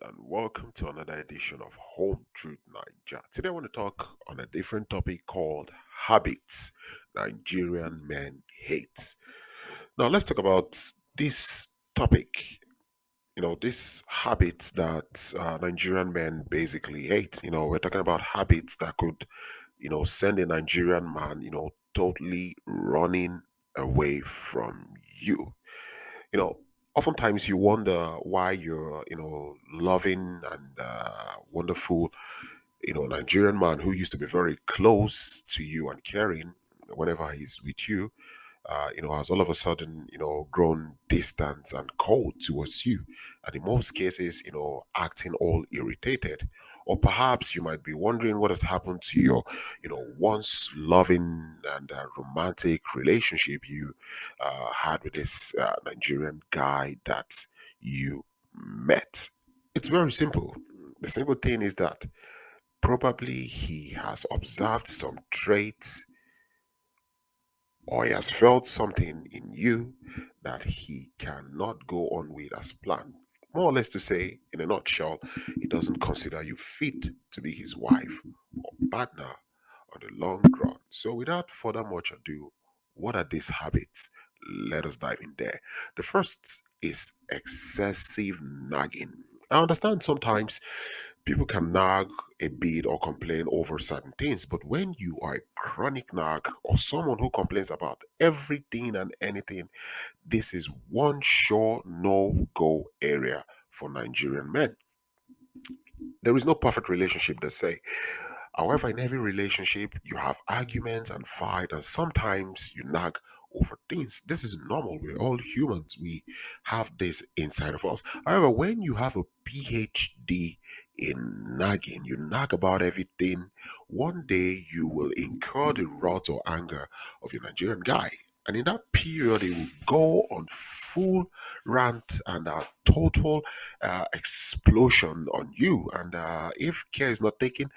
and welcome to another edition of Home Truth Niger. Today, I want to talk on a different topic called habits Nigerian men hate. Now, let's talk about this topic. These habits that Nigerian men basically hate. We're talking about habits that could, send a Nigerian man, totally running away from you. you know Oftentimes you wonder why you're loving and wonderful Nigerian man who used to be very close to you and caring whenever he's with you, has all of a sudden, grown distant and cold towards you. And in most cases, acting all irritated. Or perhaps you might be wondering what has happened to your, once loving and romantic relationship you had with this Nigerian guy that you met. It's very simple. The simple thing is that probably he has observed some traits or he has felt something in you that he cannot go on with as planned. More or less to say, in a nutshell, he doesn't consider you fit to be his wife or partner on the long run. So, without further much ado, what are these habits? Let us dive in there. The first is excessive nagging. I understand sometimes people can nag a bit or complain over certain things, but when you are a chronic nag or someone who complains about everything and anything, this is one sure no go area for Nigerian men. There is no perfect relationship, they say. However, in every relationship, you have arguments and fight, and sometimes you nag over things. This is normal. We're all humans. We have this inside of us. However, when you have a PhD in nagging, you nag about everything, one day you will incur the wrath or anger of your Nigerian guy. And in that period, he will go on full rant and a total explosion on you. And if care is not taken,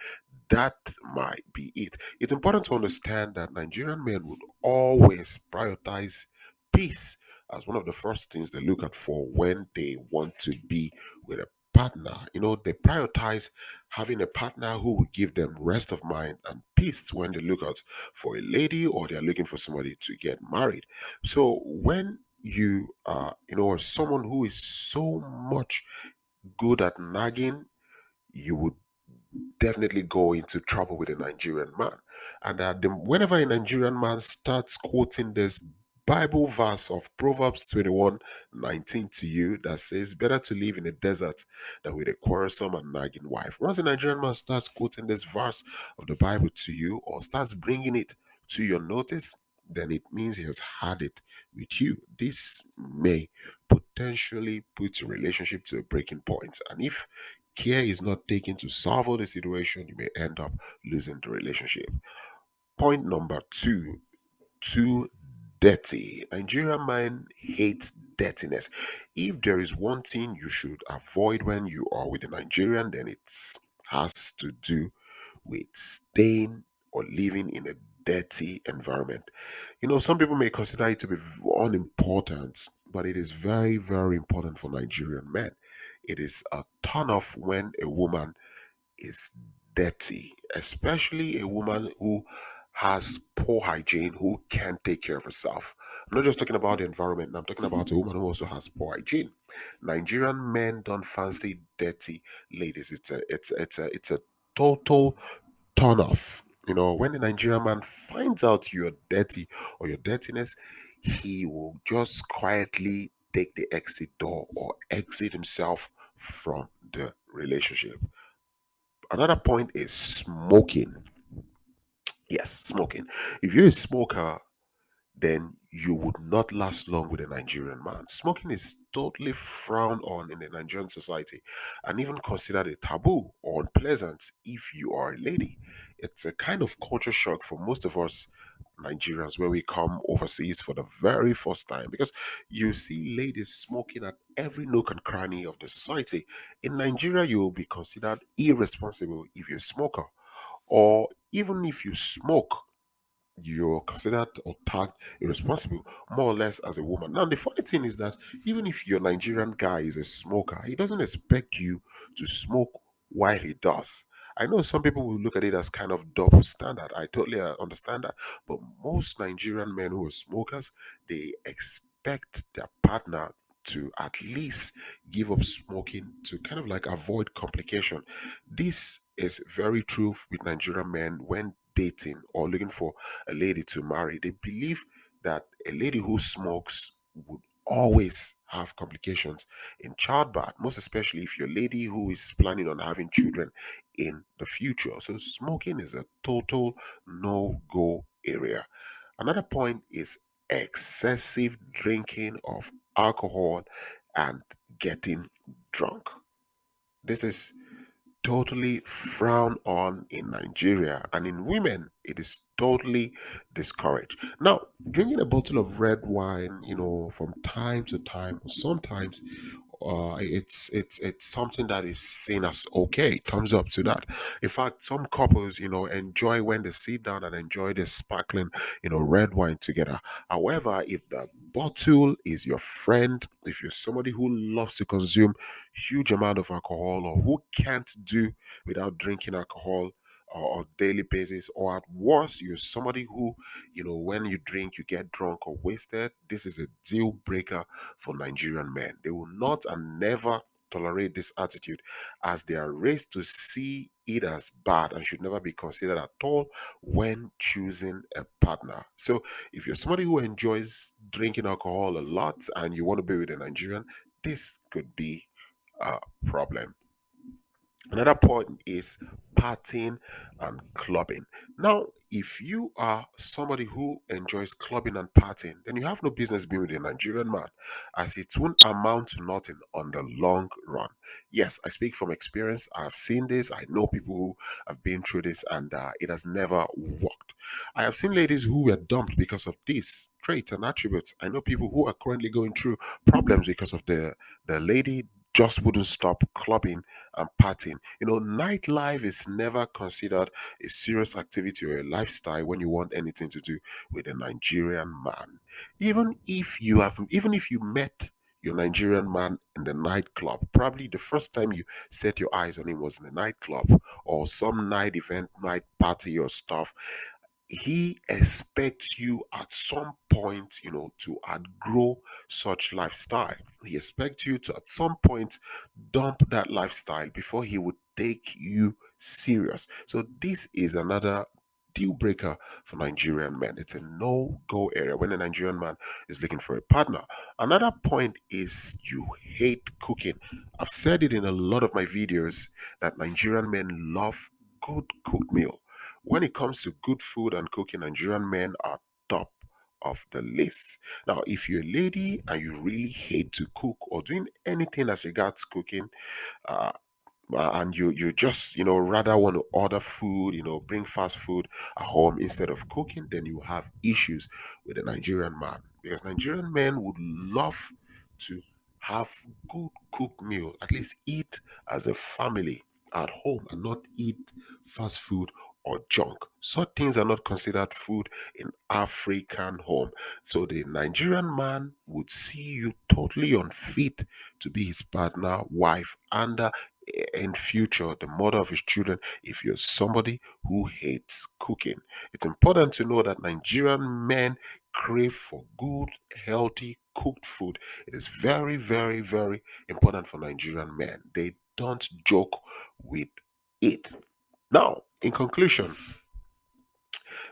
that might be it. It's important to understand that Nigerian men would always prioritize peace as one of the first things they look at for when they want to be with a partner. They prioritize having a partner who will give them rest of mind and peace when they look out for a lady or they're looking for somebody to get married. So when you are someone who is so much good at nagging, you would definitely go into trouble with a Nigerian man. And whenever a Nigerian man starts quoting this Bible verse of Proverbs 21:19 to you that says, better to live in a desert than with a quarrelsome and nagging wife. Once a Nigerian man starts quoting this verse of the Bible to you or starts bringing it to your notice, then it means he has had it with you. This may potentially put your relationship to a breaking point. And if care is not taken to solve the situation, you may end up losing the relationship. Point number two, too dirty. Nigerian men hate dirtiness. If there is one thing you should avoid when you are with a Nigerian, then it has to do with staying or living in a dirty environment. Some people may consider it to be unimportant, but it is very, very important for Nigerian men. It is a turn off when a woman is dirty, especially a woman who has poor hygiene, who can't take care of herself. I'm not just talking about the environment, I'm talking about a woman who also has poor hygiene. Nigerian men don't fancy dirty ladies. It's a total turn off. When a Nigerian man finds out you're dirty or your dirtiness, he will just quietly take the exit door or exit himself from the relationship. Another point is smoking. Yes, smoking. If you're a smoker, then you would not last long with a Nigerian man. Smoking is totally frowned on in the Nigerian society and even considered a taboo or unpleasant if you are a lady. It's a kind of culture shock for most of us Nigerians where we come overseas for the very first time because you see ladies smoking at every nook and cranny of the society. In Nigeria, you will be considered irresponsible if you're a smoker, or even if you smoke, you're considered or tagged irresponsible, more or less, as a woman. Now, the funny thing is that even if your Nigerian guy is a smoker, he doesn't expect you to smoke while he does. I know some people will look at it as kind of double standard. I totally understand that. But most Nigerian men who are smokers, they expect their partner to at least give up smoking to kind of like avoid complication. This is very true with Nigerian men when dating or looking for a lady to marry. They believe that a lady who smokes would always have complications in childbirth, most especially if you're a lady who is planning on having children in the future. So, smoking is a total no go area. Another point is excessive drinking of alcohol and getting drunk. This is totally frowned on in Nigeria, and in women, it is totally discouraged. Now, drinking a bottle of red wine, from time to time, sometimes it's something that is seen as okay. Thumbs up to that. In fact, some couples, enjoy when they sit down and enjoy this sparkling, red wine together. However, if the bottle is your friend, if you're somebody who loves to consume huge amount of alcohol or who can't do without drinking alcohol on daily basis, or at worst you're somebody who, when you drink you get drunk or wasted, this is a deal breaker for Nigerian men. They will not and never tolerate this attitude, as they are raised to see it as bad and should never be considered at all when choosing a partner. So if you're somebody who enjoys drinking alcohol a lot and you want to be with a Nigerian, this could be a problem. Another point is partying and clubbing. Now, if you are somebody who enjoys clubbing and partying, then you have no business being with a Nigerian man, as it won't amount to nothing on the long run. Yes, I speak from experience. I've seen this. I know people who have been through this, and it has never worked. I have seen ladies who were dumped because of this trait and attributes. I know people who are currently going through problems because of the lady just wouldn't stop clubbing and partying. Nightlife is never considered a serious activity or a lifestyle when you want anything to do with a Nigerian man. Even if you met your Nigerian man in the nightclub, probably the first time you set your eyes on him was in a nightclub or some night event, night party or stuff. He expects you at some point, to outgrow such lifestyle. He expects you to at some point dump that lifestyle before he would take you serious. So this is another deal breaker for Nigerian men. It's a no-go area when a Nigerian man is looking for a partner. Another point is you hate cooking. I've said it in a lot of my videos that Nigerian men love good cooked meal. When it comes to good food and cooking, Nigerian men are top of the list. Now, if you're a lady and you really hate to cook or doing anything as regards cooking, uh, and you just rather want to order food, bring fast food at home instead of cooking, then you have issues with a Nigerian man, because Nigerian men would love to have good cooked meal, at least eat as a family at home and not eat fast food or junk. Such things are not considered food in African home. So the Nigerian man would see you totally unfit to be his partner, wife, and in future the mother of his children if you're somebody who hates cooking. It's important to know that Nigerian men crave for good, healthy, cooked food. It is very, very, very important for Nigerian men. They don't joke with it. Now, in conclusion,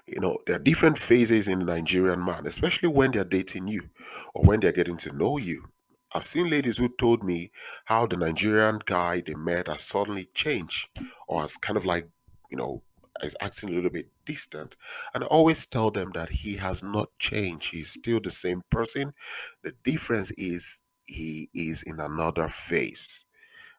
there are different phases in the Nigerian man, especially when they're dating you or when they're getting to know you. I've seen ladies who told me how the Nigerian guy they met has suddenly changed or has kind of like, you know, is acting a little bit distant. And I always tell them that he has not changed. He's still the same person. The difference is he is in another phase.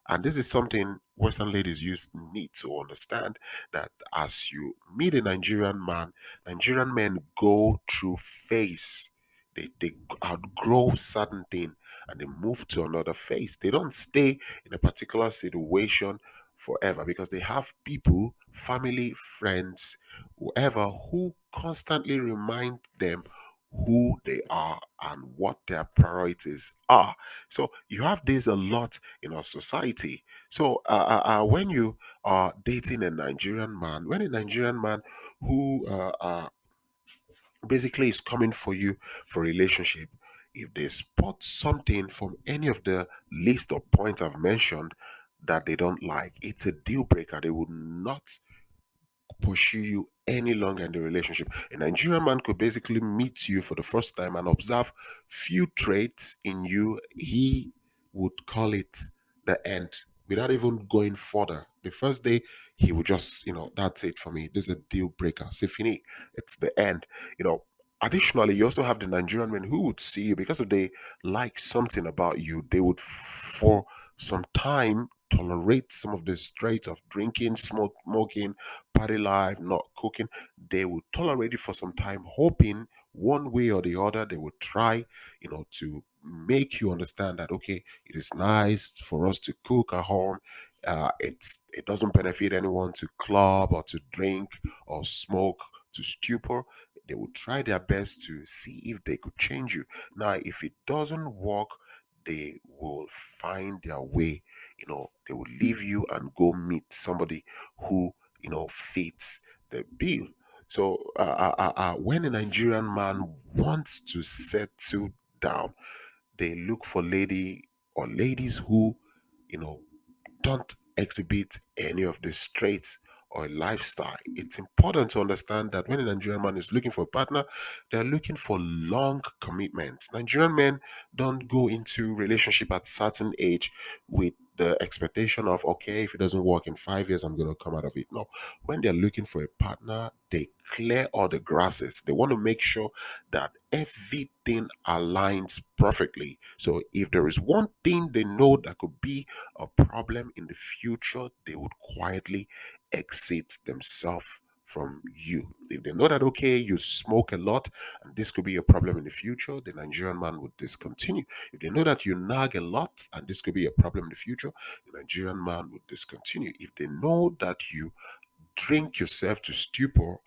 And this is something Western ladies need to understand, that as you meet a Nigerian man, Nigerian men go through phase. They outgrow certain thing and they move to another phase. They don't stay in a particular situation forever because they have people, family, friends, whoever who constantly remind them who they are and what their priorities are. So you have this a lot in our society. So when you are dating a Nigerian man, when a Nigerian man who basically is coming for you for a relationship, if they spot something from any of the list of points I've mentioned that they don't like, it's a deal breaker. They would not pursue you any longer in the relationship. A Nigerian man could basically meet you for the first time and observe few traits in you. He would call it the end without even going further. The first day, he would just, that's it for me. This is a deal breaker. C'est fini. It's the end. You know, Additionally, you also have the Nigerian men who would see you because if they like something about you, they would for some time tolerate some of the traits of drinking, smoking, party life, not cooking. They would tolerate it for some time, hoping one way or the other they would try, to make you understand that okay, it is nice for us to cook at home. It doesn't benefit anyone to club or to drink or smoke to stupor. They would try their best to see if they could change you. Now, if it doesn't work, they will find their way. They will leave you and go meet somebody who fits the bill. So when a Nigerian man wants to settle down, they look for lady or ladies who you know don't exhibit any of the traits or lifestyle. It's important to understand that when a Nigerian man is looking for a partner, they're looking for long commitment. Nigerian men don't go into relationship at certain age with the expectation of okay, if it doesn't work in 5 years, I'm gonna come out of it. No, when they're looking for a partner, they clear all the grasses. They want to make sure that everything aligns perfectly. So if there is one thing they know that could be a problem in the future, they would quietly exit themselves from you. If they know that, okay, you smoke a lot and this could be a problem in the future, the Nigerian man would discontinue. If they know that you nag a lot and this could be a problem in the future, the Nigerian man would discontinue. If they know that you drink yourself to stupor,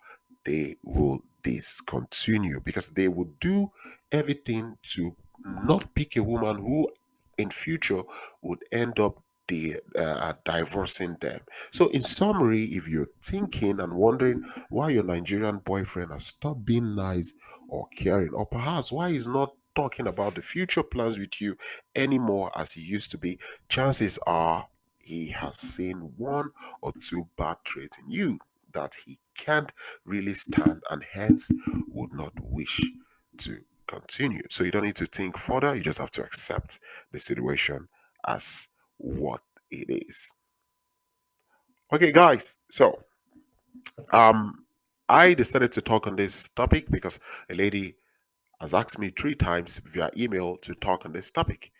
they will discontinue because they will do everything to not pick a woman who in future would end up divorcing them. So in summary, if you're thinking and wondering why your Nigerian boyfriend has stopped being nice or caring, or perhaps why he's not talking about the future plans with you anymore as he used to be, chances are he has seen one or two bad traits in you that he can't really stand and hence would not wish to continue. So you don't need to think further, you just have to accept the situation as what it is. Okay, guys, so um I decided to talk on this topic because a lady has asked me 3 times via email to talk on this topic.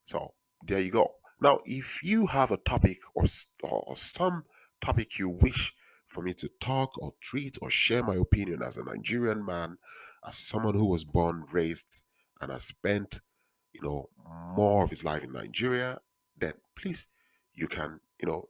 So there you go. Now, if you have a topic or some topic you wish for me to talk or treat or share my opinion as a Nigerian man, as someone who was born, raised, and has spent more of his life in Nigeria, then please you can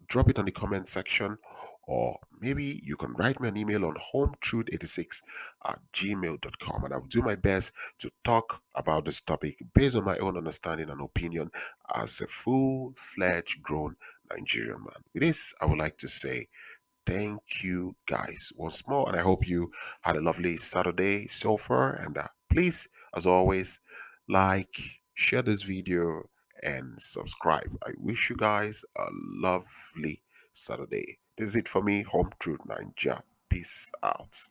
drop it on the comment section, or maybe you can write me an email on hometruth86@gmail.com, and I'll do my best to talk about this topic based on my own understanding and opinion as a full-fledged grown Nigerian man. With this, I would like to say thank you guys once more, and I hope you had a lovely Saturday so far. And please, as always, like, share this video, and subscribe. I wish you guys a lovely Saturday. This is it for me, Home Truth Ninja. Peace out.